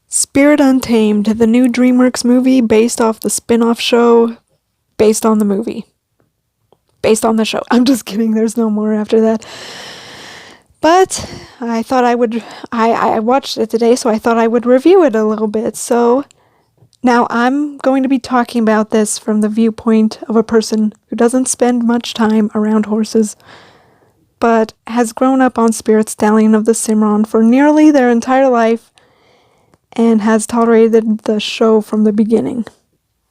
Spirit Untamed, the new DreamWorks movie based off the spin-off show, based on the movie. Based on the show. I'm just kidding, there's no more after that. But I thought I watched it today, so I thought I would review it a little bit. So now I'm going to be talking about this from the viewpoint of a person who doesn't spend much time around horses, but has grown up on Spirit Stallion of the Cimarron for nearly their entire life, and has tolerated the show from the beginning.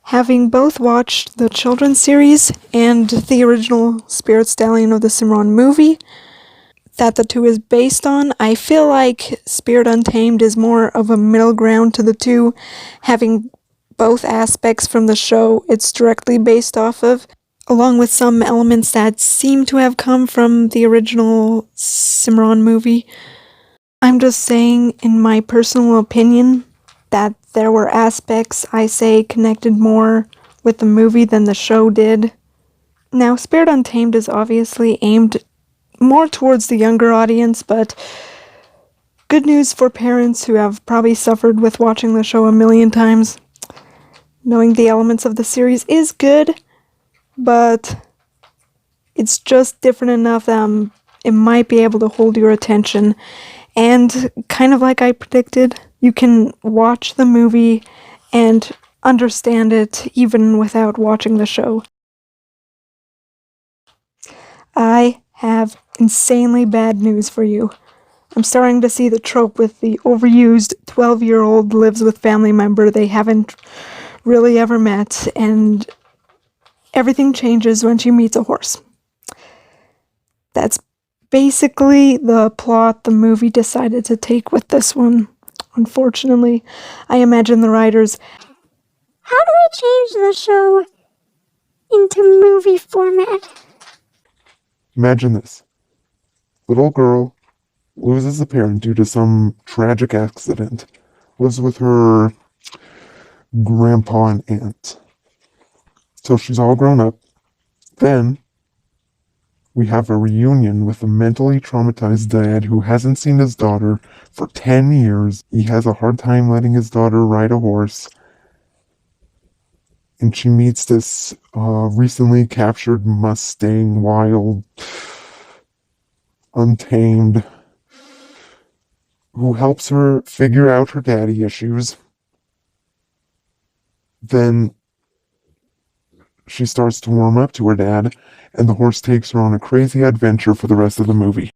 Having both watched the children's series and the original Spirit Stallion of the Cimarron movie that the two is based on, I feel like Spirit Untamed is more of a middle ground to the two, having both aspects from the show it's directly based off of, along with some elements that seem to have come from the original Cimarron movie. I'm just saying, in my personal opinion, that there were aspects I say connected more with the movie than the show did. Now, Spirit Untamed is obviously aimed more towards the younger audience, but good news for parents who have probably suffered with watching the show a million times. Knowing the elements of the series is good, but it's just different enough that it might be able to hold your attention. And kind of like I predicted, you can watch the movie and understand it even without watching the show. I have insanely bad news for you. I'm starting to see the trope with the overused 12-year-old lives with family member they haven't really ever met, and everything changes when she meets a horse. That's basically the plot the movie decided to take with this one. Unfortunately, I imagine the writers, how do we change the show into movie format? Imagine this. Little girl loses a parent due to some tragic accident. Lives with her grandpa and aunt. So she's all grown up. Then we have a reunion with a mentally traumatized dad who hasn't seen his daughter for 10 years. He has a hard time letting his daughter ride a horse. And she meets this recently captured Mustang, wild, untamed, who helps her figure out her daddy issues. Then she starts to warm up to her dad, and the horse takes her on a crazy adventure for the rest of the movie.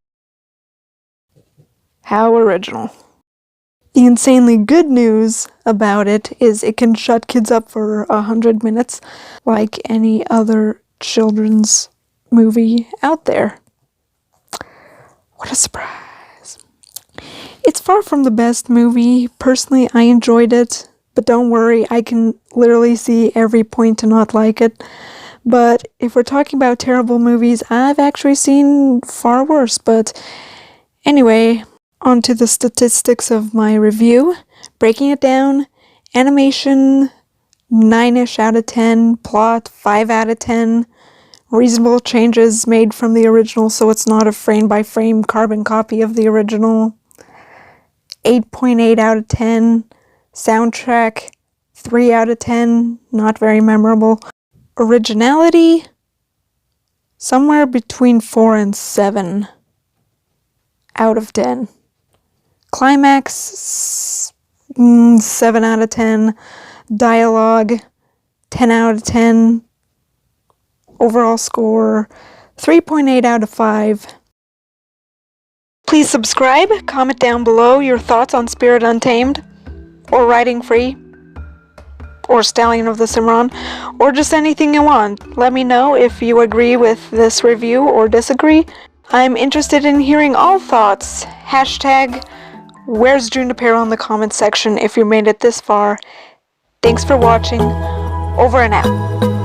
how original. The insanely good news about it is it can shut kids up for 100 minutes, like any other children's movie out there. What a surprise. It's far from the best movie. Personally, I enjoyed it, but don't worry, I can literally see every point to not like it. But if we're talking about terrible movies, I've actually seen far worse. But anyway, on to the statistics of my review. Breaking it down, animation 9-ish out of 10, plot 5 out of 10, reasonable changes made from the original so it's not a frame-by-frame carbon copy of the original, 8.8 out of 10, soundtrack 3 out of 10, not very memorable, originality somewhere between 4 and 7 out of 10. Climax 7 out of 10. Dialogue 10 out of 10. Overall score 3.8 out of 5. Please subscribe, comment down below your thoughts on Spirit Untamed, or Riding Free, or Stallion of the Cimarron, or just anything you want. Let me know if you agree with this review or disagree. I'm interested in hearing all thoughts. Hashtag Where's Junipero in the comments section if you made it this far. Thanks for watching. Over and out.